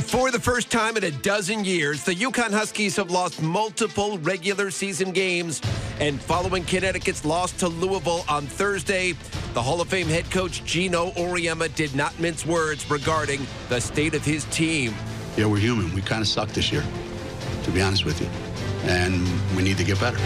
For the first time in a dozen years, the UConn Huskies have lost multiple regular season games. And following Connecticut's loss to Louisville on Thursday, the Hall of Fame head coach Gino Auriemma did not mince words regarding the state of his team. Yeah, we're human. We kind of suck this year, to be honest with you. And we need to get better.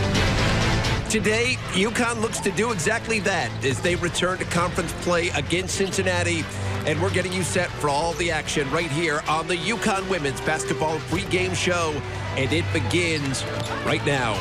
Today, UConn looks to do exactly that as they return to conference play against Cincinnati. And we're getting you set for all the action right here on the UConn Women's Basketball pregame show. And it begins right now.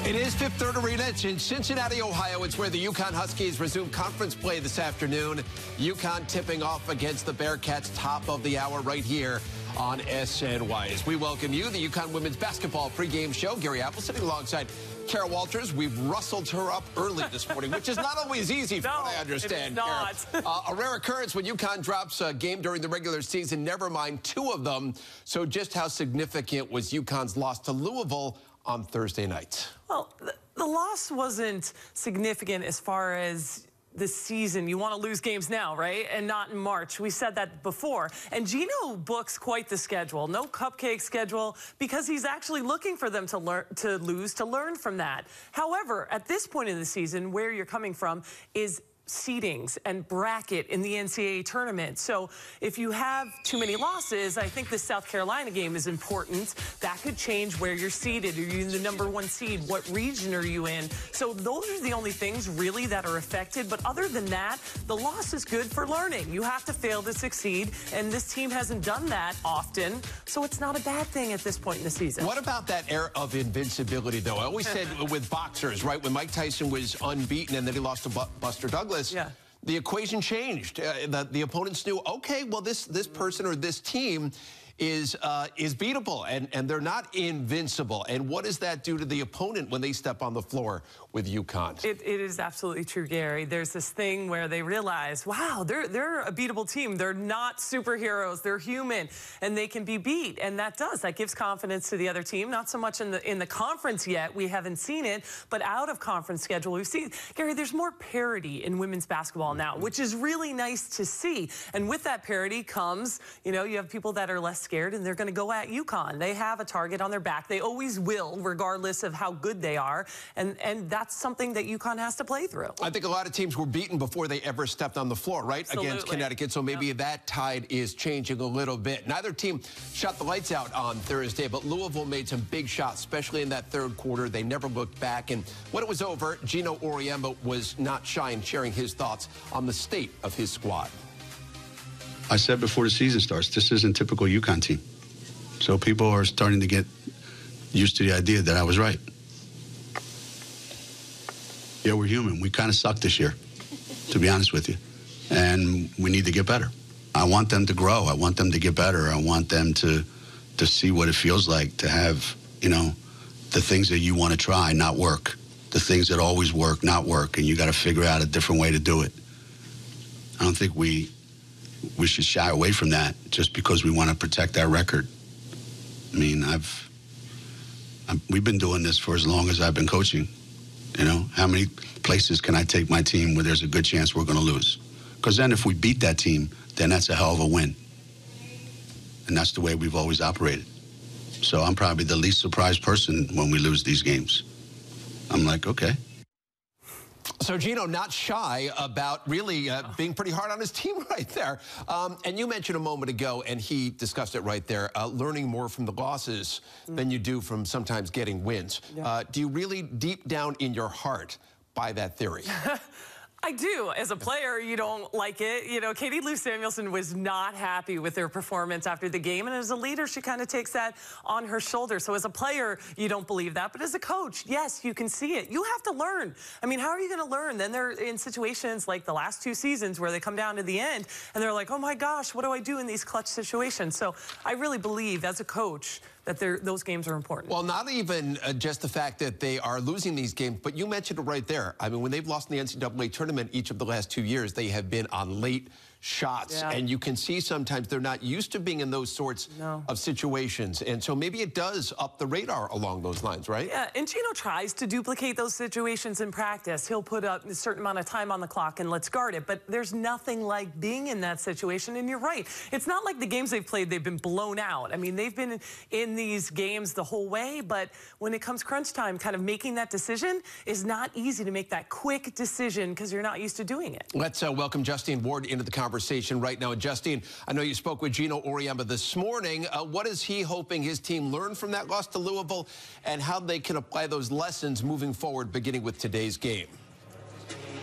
It is Fifth Third Arena. It's in Cincinnati, Ohio. It's where the UConn Huskies resume conference play this afternoon. UConn tipping off against the Bearcats, top of the hour right here on SNY. As we welcome you, the UConn Women's Basketball pregame show. Gary Apple sitting alongside Kara Walters. We've rustled her up early this morning, which is not always easy, from what I understand. It is not. A rare occurrence when UConn drops a game during the regular season, never mind two of them. So just how significant was UConn's loss to Louisville on Thursday night? Well, the loss wasn't significant as far as the season. You want to lose games now, right? And not in March. We said that before. And Gino books quite the schedule. No cupcake schedule, because he's actually looking for them to learn from that. However, at this point in the season, where you're coming from is seedings and bracket in the NCAA tournament. So if you have too many losses, I think the South Carolina game is important. That could change where you're seeded. Are you the #1 seed? What region are you in? So those are the only things really that are affected. But other than that, the loss is good for learning. You have to fail to succeed, and this team hasn't done that often. So it's not a bad thing at this point in the season. What about that air of invincibility, though? I always said with boxers, right, when Mike Tyson was unbeaten and then he lost to Buster Douglas, yeah, the equation changed. The opponents knew, okay, well, this person or this team is beatable, and they're not invincible. And what does that do to the opponent when they step on the floor with UConn? It is absolutely true, Gary. There's this thing where they realize, wow, they're a beatable team. They're not superheroes. They're human, and they can be beat. And that gives confidence to the other team. Not so much in the conference yet. We haven't seen it, but out of conference schedule, we've seen, Gary, there's more parity in women's basketball now, which is really nice to see. And with that parity comes, you have people that are less scared, and they're going to go at UConn. They have a target on their back. They always will, regardless of how good they are. And that's something that UConn has to play through. I think a lot of teams were beaten before they ever stepped on the floor, right? Absolutely. Against Connecticut. So maybe that tide is changing a little bit. Neither team shot the lights out on Thursday, but Louisville made some big shots, especially in that third quarter. They never looked back. And when it was over, Gino Auriemma was not shy in sharing his thoughts on the state of his squad. I said before the season starts, this isn't typical UConn team. So people are starting to get used to the idea that I was right. Yeah, we're human. We kind of suck this year, to be honest with you. And we need to get better. I want them to grow. I want them to get better. I want them to see what it feels like to have, the things that you want to try not work. The things that always work not work. And you got to figure out a different way to do it. I don't think we should shy away from that just because we want to protect our record. I mean, we've been doing this for as long as I've been coaching. How many places can I take my team where there's a good chance we're going to lose? Because then if we beat that team, then that's a hell of a win. And that's the way we've always operated. So I'm probably the least surprised person when we lose these games. I'm like, okay. So Gino, not shy about really being pretty hard on his team right there. And you mentioned a moment ago, and he discussed it right there, learning more from the losses than you do from sometimes getting wins. Yeah. Do you really, deep down in your heart, buy that theory? I do. As a player, you don't like it. Katie Lou Samuelson was not happy with their performance after the game. And as a leader, she kind of takes that on her shoulder. So as a player, you don't believe that. But as a coach, yes, you can see it. You have to learn. I mean, how are you going to learn? Then they're in situations like the last 2 seasons where they come down to the end and they're like, oh my gosh, what do I do in these clutch situations? So I really believe as a coach that those games are important. Well, not even just the fact that they are losing these games, but you mentioned it right there. I mean, when they've lost in the NCAA tournament each of the last 2 years, they have been on late shots. Yeah. And you can see sometimes they're not used to being in those sorts of situations. And so maybe it does up the radar along those lines, right? Yeah, and Gino tries to duplicate those situations in practice. He'll put up a certain amount of time on the clock and let's guard it. But there's nothing like being in that situation. And you're right. It's not like the games they've played, they've been blown out. I mean, they've been in these games the whole way. But when it comes crunch time, kind of making that decision is not easy to make that quick decision because you're not used to doing it. Let's welcome Justine Ward into the conversation right now. And Justine, I know you spoke with Gino Auriemma this morning. What is he hoping his team learn from that loss to Louisville and how they can apply those lessons moving forward, beginning with today's game?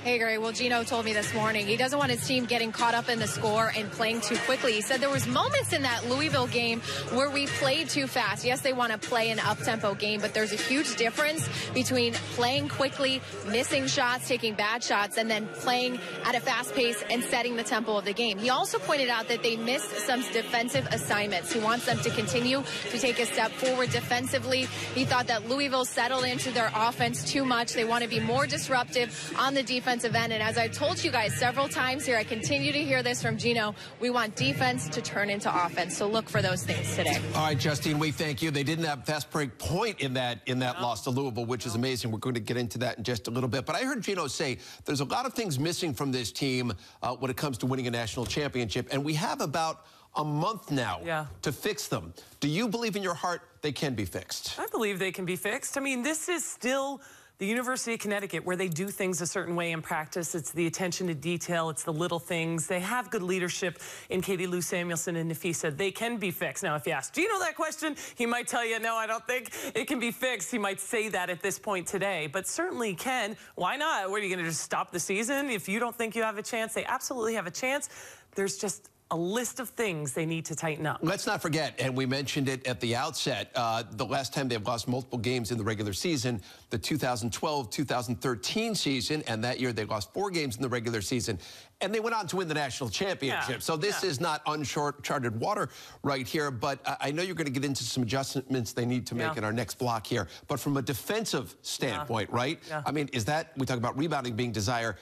Hey, Gary. Well, Gino told me this morning he doesn't want his team getting caught up in the score and playing too quickly. He said there was moments in that Louisville game where we played too fast. Yes, they want to play an up-tempo game, but there's a huge difference between playing quickly, missing shots, taking bad shots, and then playing at a fast pace and setting the tempo of the game. He also pointed out that they missed some defensive assignments. He wants them to continue to take a step forward defensively. He thought that Louisville settled into their offense too much. They want to be more disruptive on the defensive end. And as I told you guys several times here, I continue to hear this from Gino. We want defense to turn into offense. So look for those things today. All right, Justine, we thank you. They didn't have fast break point in that loss to Louisville, which is amazing. We're going to get into that in just a little bit. But I heard Gino say there's a lot of things missing from this team when it comes to winning a national championship. And we have about a month now to fix them. Do you believe in your heart they can be fixed? I believe they can be fixed. I mean, this is still the University of Connecticut, where they do things a certain way in practice. It's the attention to detail. It's the little things. They have good leadership in Katie Lou Samuelson and Nafisa. They can be fixed. Now, if you ask Gino that question, he might tell you, no, I don't think it can be fixed. He might say that at this point today, but certainly can. Why not? What, are you going to just stop the season? If you don't think you have a chance, they absolutely have a chance. There's just a list of things they need to tighten up. Let's not forget, and we mentioned it at the outset, the last time they've lost multiple games in the regular season, the 2012-2013 season, and that year they lost 4 games in the regular season, and they went on to win the national championship. So this is not uncharted water right here, but I know you're going to get into some adjustments they need to make in our next block here. But from a defensive standpoint, right? I mean, is that, we talk about rebounding being desire,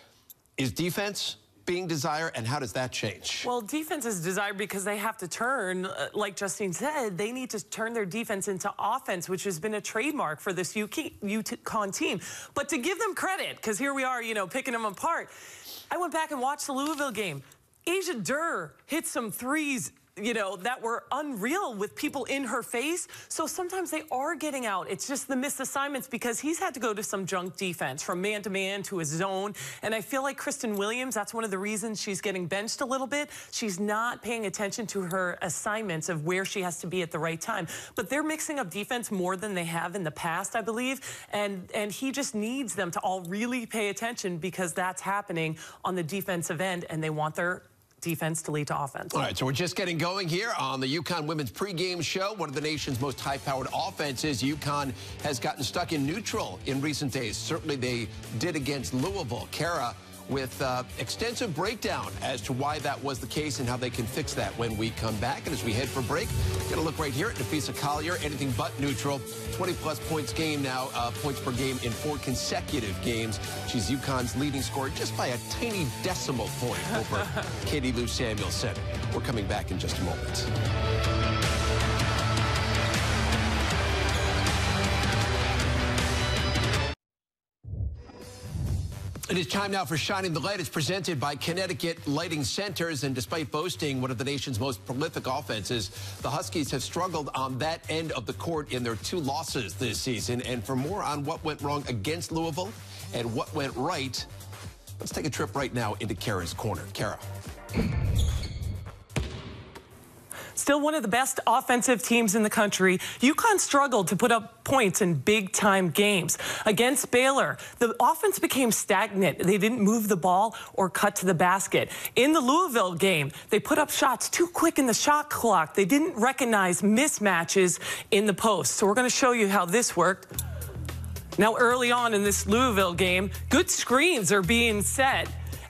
is defense being desire, and how does that change? Well, defense is desire because they have to turn, like Justine said, they need to turn their defense into offense, which has been a trademark for this UConn team. But to give them credit, because here we are, you know, picking them apart, I went back and watched the Louisville game. Asia Durr hit some threes, you know, that were unreal with people in her face. So sometimes they are getting out. It's just the missed assignments because he's had to go to some junk defense from man-to-man to his zone. And I feel like Kristen Williams, that's one of the reasons she's getting benched a little bit. She's not paying attention to her assignments of where she has to be at the right time. But they're mixing up defense more than they have in the past, I believe. And he just needs them to all really pay attention because that's happening on the defensive end, and they want their defense to lead to offense. All right, so we're just getting going here on the UConn women's pregame show. One of the nation's most high-powered offenses. UConn has gotten stuck in neutral in recent days. Certainly they did against Louisville. Kara with extensive breakdown as to why that was the case and how they can fix that when we come back. And as we head for break, get a look right here at Nafisa Collier, anything but neutral. 20-plus points game now, points per game in 4 consecutive games. She's UConn's leading scorer just by a tiny decimal point over Katie Lou Samuelson. We're coming back in just a moment. It is time now for Shining the Light. It's presented by Connecticut Lighting Centers, and despite boasting one of the nation's most prolific offenses, the Huskies have struggled on that end of the court in their 2 losses this season. And for more on what went wrong against Louisville and what went right, let's take a trip right now into Kara's corner. Kara. Still one of the best offensive teams in the country, UConn struggled to put up points in big-time games. Against Baylor, the offense became stagnant. They didn't move the ball or cut to the basket. In the Louisville game, they put up shots too quick in the shot clock. They didn't recognize mismatches in the post. So we're going to show you how this worked. Now, early on in this Louisville game, good screens are being set,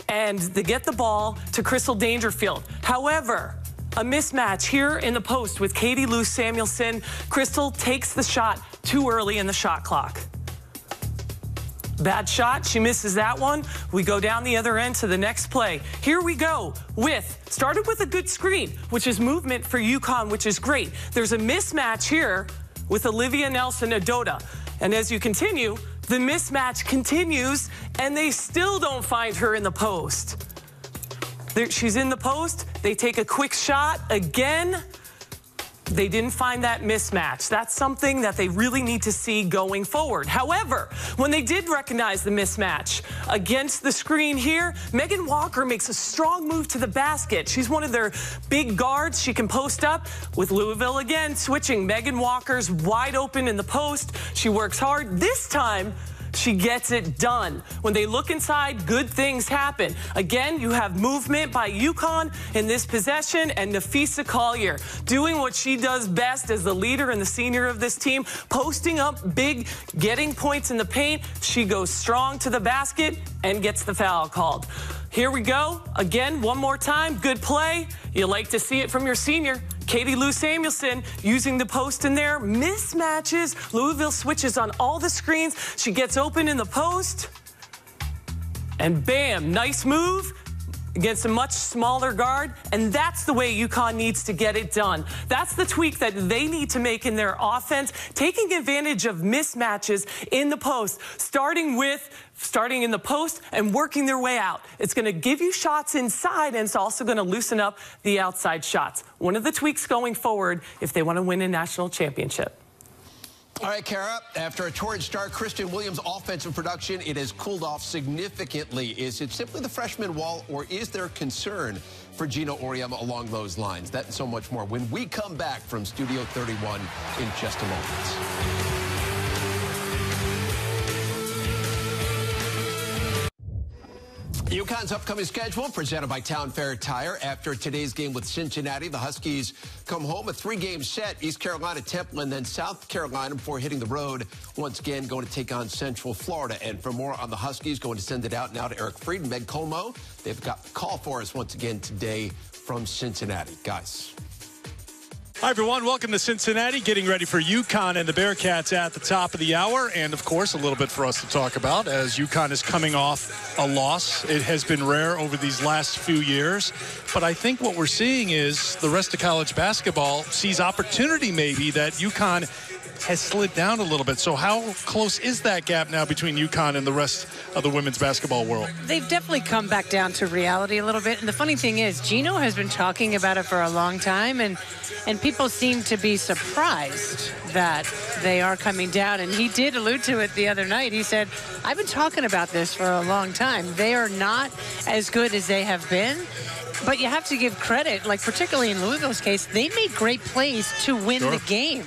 and they get the ball to Crystal Dangerfield. However, a mismatch here in the post with Katie Lou Samuelson. Crystal takes the shot too early in the shot clock. Bad shot. She misses that one. We go down the other end to the next play. Here we go started with a good screen, which is movement for UConn, which is great. There's a mismatch here with Olivia Nelson-Adota. And as you continue, the mismatch continues, and they still don't find her in the post. She's in the post. They take a quick shot again. They didn't find that mismatch. That's something that they really need to see going forward. However, when they did recognize the mismatch against the screen here, Megan Walker makes a strong move to the basket. She's one of their big guards. She can post up with Louisville again, switching. Megan Walker's wide open in the post. She works hard. This time, she gets it done. When they look inside, good things happen. Again, you have movement by UConn in this possession, and Nafisa Collier doing what she does best as the leader and the senior of this team, posting up big, getting points in the paint. She goes strong to the basket and gets the foul called. Here we go. Again, one more time. Good play. You like to see it from your senior. Katie Lou Samuelson using the post in there. Mismatches. Louisville switches on all the screens. She gets open in the post. And bam, nice move against a much smaller guard. And that's the way UConn needs to get it done. That's the tweak that they need to make in their offense, taking advantage of mismatches in the post, starting in the post and working their way out. It's going to give you shots inside, and it's also going to loosen up the outside shots. One of the tweaks going forward if they want to win a national championship. All right, Kara, after a torrid start, Christian Williams' offensive production, it has cooled off significantly. Is it simply the freshman wall, or is there concern for Gino Auriemma along those lines? That and so much more when we come back from Studio 31 in just a moment. UConn's upcoming schedule presented by Town Fair Tire. After today's game with Cincinnati, the Huskies come home a 3-game set. East Carolina, Temple, and then South Carolina before hitting the road. Once again, going to take on Central Florida. And for more on the Huskies, going to send it out now to Eric Fried and Meg Colmo. They've got a call for us once again today from Cincinnati. Guys. Hi, everyone. Welcome to Cincinnati. Getting ready for UConn and the Bearcats at the top of the hour. And, of course, a little bit for us to talk about as UConn is coming off a loss. It has been rare over these last few years. But I think what we're seeing is the rest of college basketball sees opportunity maybe that UConn has slid down a little bit. So how close is that gap now between UConn and the rest of the women's basketball world? They've definitely come back down to reality a little bit. And the funny thing is, Gino has been talking about it for a long time, and people seem to be surprised that they are coming down. And he did allude to it the other night. He said, I've been talking about this for a long time. They are not as good as they have been. But you have to give credit, like particularly in Louisville's case, they made great plays to win the game.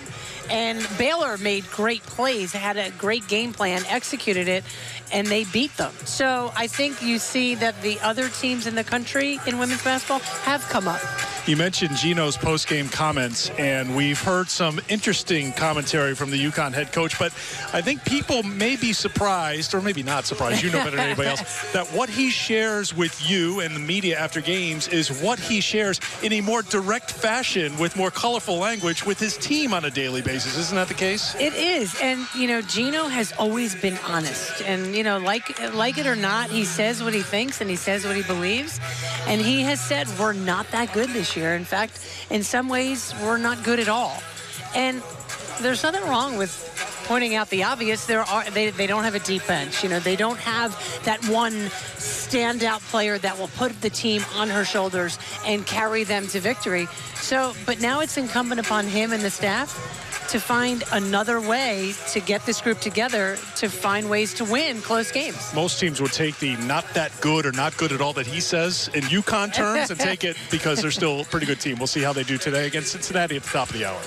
And Baylor made great plays, had a great game plan, executed it, and they beat them. So I think you see that the other teams in the country in women's basketball have come up. You mentioned Gino's post-game comments, and we've heard some interesting commentary from the UConn head coach, but I think people may be surprised, or maybe not surprised, you know better than anybody else, that what he shares with you and the media after games is what he shares in a more direct fashion with more colorful language with his team on a daily basis. Isn't that the case? It is, and, you know, Gino has always been honest, and, you know, like it or not, he says what he thinks and he says what he believes, and he has said we're not that good this year. In fact, in some ways, we're not good at all. And there's nothing wrong with pointing out the obvious. They don't have a deep bench. You know, they don't have that one standout player that will put the team on her shoulders and carry them to victory. So, but now it's incumbent upon him and the staff to find another way to get this group together to find ways to win close games. Most teams would take the not that good or not good at all that he says in UConn terms and take it because they're still a pretty good team. We'll see how they do today against Cincinnati at the top of the hour.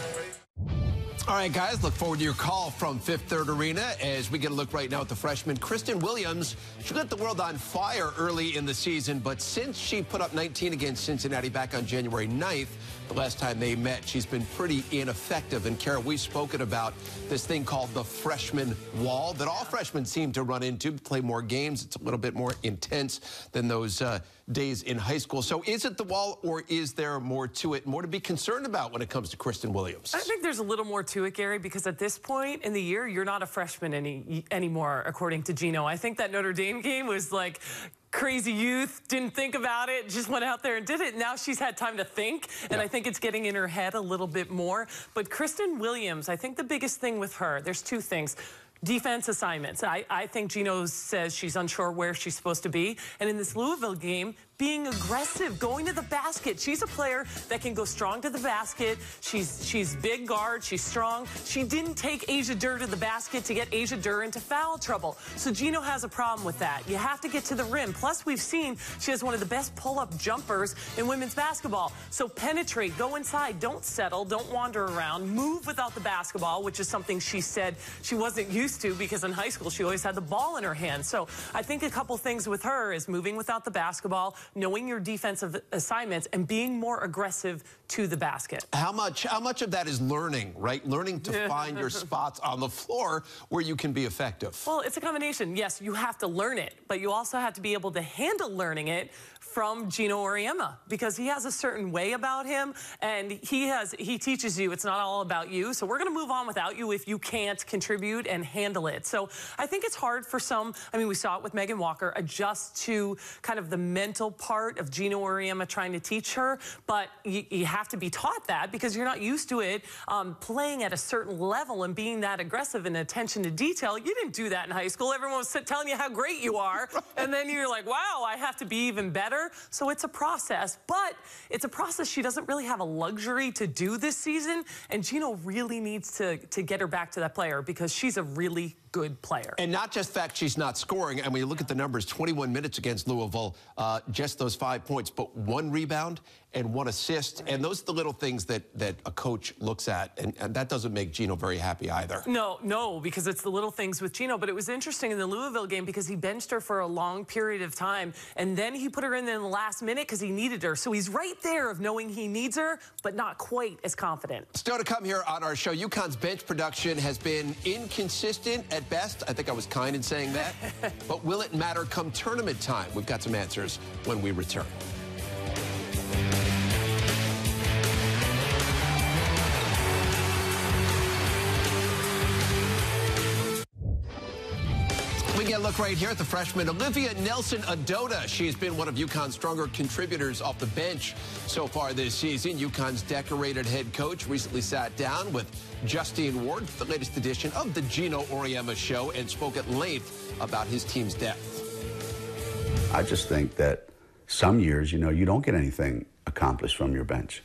All right, guys, look forward to your call from Fifth Third Arena as we get a look right now at the freshman. Christian Williams, she lit the world on fire early in the season, but since she put up 19 against Cincinnati back on January 9th, the last time they met, she's been pretty ineffective. And, Kara, we've spoken about this thing called the freshman wall that all freshmen seem to run into, play more games. It's a little bit more intense than those days in high school. So is it the wall, or is there more to it, more to be concerned about when it comes to Kristen Williams? I think there's a little more to it, Gary, because at this point in the year, you're not a freshman anymore, according to Gino. I think that Notre Dame game was like crazy youth, didn't think about it, just went out there and did it. Now she's had time to think, and I think it's getting in her head a little bit more. But Kristen Williams, I think the biggest thing with her, there's two things. Defense assignments. I think Gino says she's unsure where she's supposed to be. And in this Louisville game, being aggressive, going to the basket. She's a player that can go strong to the basket. She's big guard. She's strong. She didn't take Asia Durr to the basket to get Asia Durr into foul trouble. So Gino has a problem with that. You have to get to the rim. Plus, we've seen she has one of the best pull-up jumpers in women's basketball. So penetrate, go inside, don't settle, don't wander around, move without the basketball, which is something she said she wasn't used to because in high school she always had the ball in her hand. So I think a couple things with her is moving without the basketball, knowing your defensive assignments, and being more aggressive to the basket. How much of that is learning, right? Learning to find your spots on the floor where you can be effective. Well, it's a combination. Yes, you have to learn it, but you also have to be able to handle learning it from Gino Auriemma, because he has a certain way about him, and he teaches you it's not all about you. So we're going to move on without you if you can't contribute and handle it. So I think it's hard for some. I mean, we saw it with Megan Walker, adjust to kind of the mental part of Gino Auriemma trying to teach her, but you have to be taught that because you're not used to it playing at a certain level and being that aggressive and attention to detail. You didn't do that in high school. Everyone was telling you how great you are, and then you're like, wow, I have to be even better. So it's a process, but it's a process she doesn't really have a luxury to do this season, and Gino really needs to get her back to that player because she's a really good player. And not just fact she's not scoring. And when you look at the numbers, 21 minutes against Louisville, just those 5 points, but 1 rebound and 1 assist. And those are the little things that a coach looks at. And that doesn't make Gino very happy either. No, because it's the little things with Gino. But it was interesting in the Louisville game because he benched her for a long period of time. And then he put her in the last minute because he needed her. So he's right there of knowing he needs her, but not quite as confident. Still to come here on our show, UConn's bench production has been inconsistent at best. I think I was kind in saying that. But will it matter come tournament time? We've got some answers when we return. We get a look right here at the freshman Olivia Nelson-Adota. She's been one of UConn's stronger contributors off the bench so far this season. UConn's decorated head coach recently sat down with Justine Ward for the latest edition of the Gino Auriemma Show and spoke at length about his team's depth. I just think that some years, you don't get anything accomplished from your bench.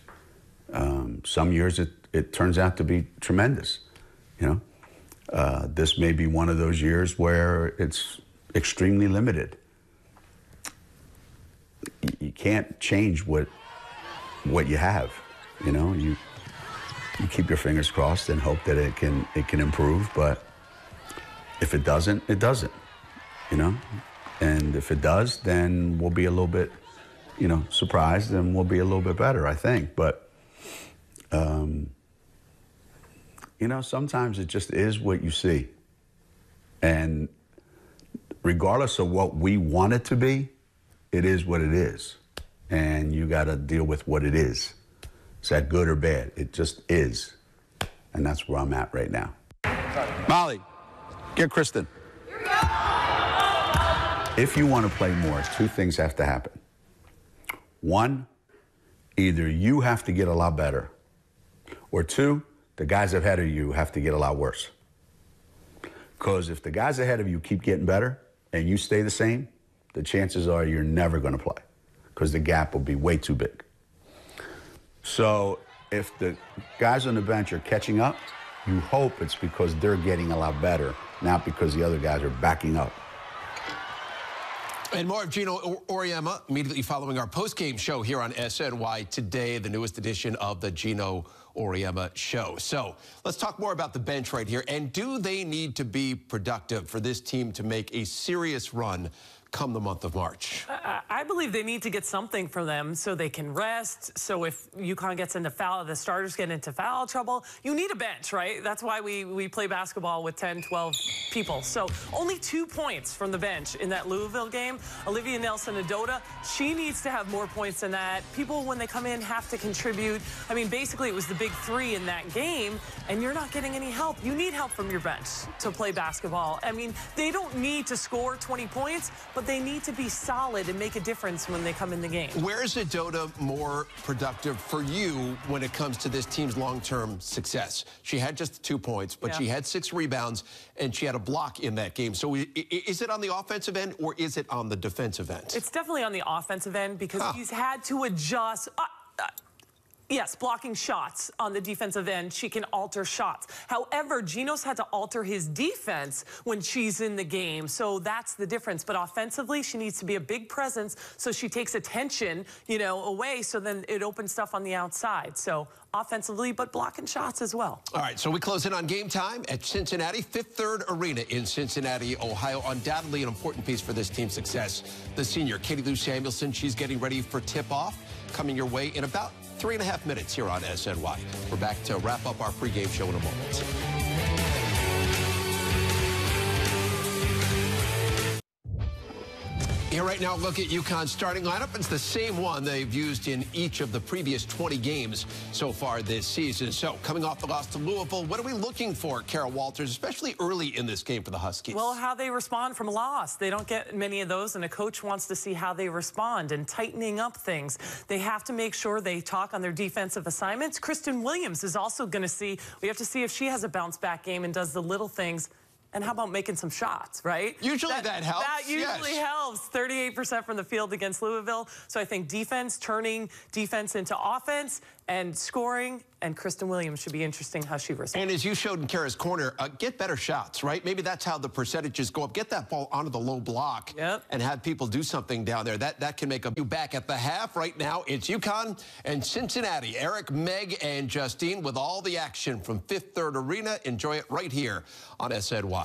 Some years it turns out to be tremendous, This may be one of those years where it's extremely limited. You can't change what you have, You keep your fingers crossed and hope that it can improve, but if it doesn't, it doesn't, And if it does, then we'll be a little bit, surprised, and we'll be a little bit better, I think. But sometimes it just is what you see. And regardless of what we want it to be, it is what it is. And you got to deal with what it is. Is that good or bad? It just is. And that's where I'm at right now. Molly, get Kristen. Here we go. If you want to play more, 2 things have to happen. 1, either you have to get a lot better, or 2, the guys ahead of you have to get a lot worse. Because if the guys ahead of you keep getting better and you stay the same, the chances are you're never going to play because the gap will be way too big. So if the guys on the bench are catching up, you hope it's because they're getting a lot better, not because the other guys are backing up. And more of Gino Auriemma immediately following our post-game show here on SNY Today, the newest edition of the Gino Auriemma Show. So let's talk more about the bench right here. And do they need to be productive for this team to make a serious run come the month of March? I believe they need to get something from them so they can rest. So if UConn gets into foul, the starters get into foul trouble, you need a bench, right? That's why we play basketball with 10, 12 people. So only 2 points from the bench in that Louisville game. Olivia Nelson-Adota, she needs to have more points than that. People, when they come in, have to contribute. I mean, basically, it was the big three in that game, and you're not getting any help. You need help from your bench to play basketball. I mean, they don't need to score 20 points, but they need to be solid and make a difference when they come in the game. Where is Adota more productive for you when it comes to this team's long-term success? She had just 2 points, but she had 6 rebounds, and she had a block in that game. So is it on the offensive end, or is it on the defensive end? It's definitely on the offensive end because he's had to adjust. Yes, blocking shots on the defensive end. She can alter shots. However, Gino's had to alter his defense when she's in the game. So that's the difference. But offensively, she needs to be a big presence so she takes attention, you know, away. So then it opens stuff on the outside. So offensively, but blocking shots as well. All right, so we close in on game time at Cincinnati, Fifth Third Arena in Cincinnati, Ohio. Undoubtedly an important piece for this team's success. The senior, Katie Lou Samuelson, she's getting ready for tip-off, coming your way in about 3.5 minutes here on SNY. We're back to wrap up our pregame show in a moment. Here right now, look at UConn's starting lineup. It's the same one they've used in each of the previous 20 games so far this season. So, coming off the loss to Louisville, what are we looking for, Carol Walters, especially early in this game for the Huskies? Well, how they respond from a loss. They don't get many of those, and a coach wants to see how they respond and tightening up things. They have to make sure they talk on their defensive assignments. Kristen Williams is also going to see, we have to see if she has a bounce-back game and does the little things. And how about making some shots, right? Usually that helps. That usually helps. 38% from the field against Louisville. So I think defense, turning defense into offense and scoring. And Kristen Williams should be interesting how she responds. And as you showed in Kara's corner, get better shots, right? Maybe that's how the percentages go up. Get that ball onto the low block and have people do something down there. That can make you back at the half. Right now, it's UConn and Cincinnati. Eric, Meg, and Justine with all the action from Fifth Third Arena. Enjoy it right here on SNY.